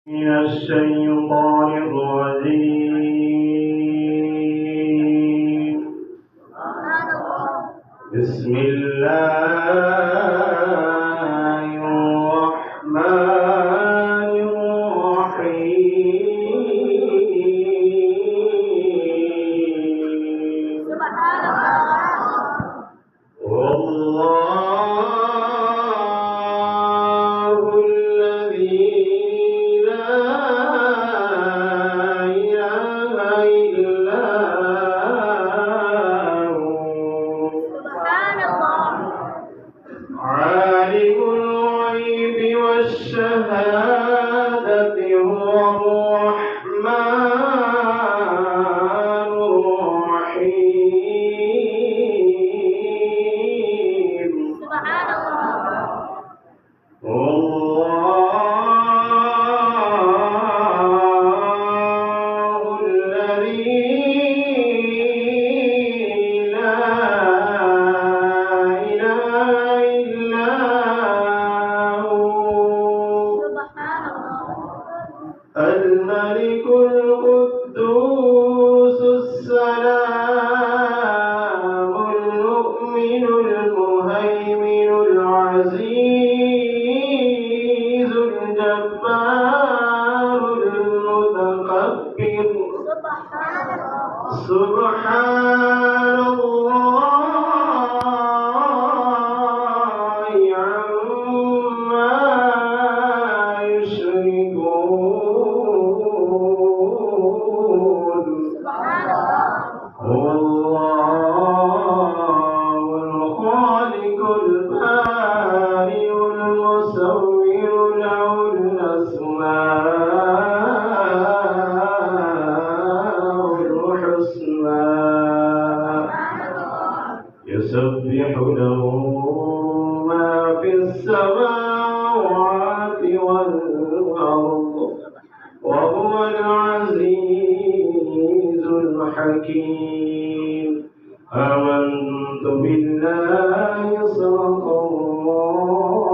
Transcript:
من الشيطان الرجيم. بسم الله الرحمن الرحيم. سبحان الله. والله الذي لا إله إلا هو سبحان الله. عالم الغيب والشهادة هو الرحمن الرحيم. سبحان الله. والله الذي لا إله إلا هو سبحان الله. الملك القدوس السلام المؤمن المهيمن العزيز الجبار المتكبر. سبحان الله. سبحان الله عما يشركون. سبحان الله. هو الله الخالق البارئ المصور له الأسماء الحسنى يسبح له ما في السماوات والأرض وهو العزيز الحكيم. آمنت بالله صدق الله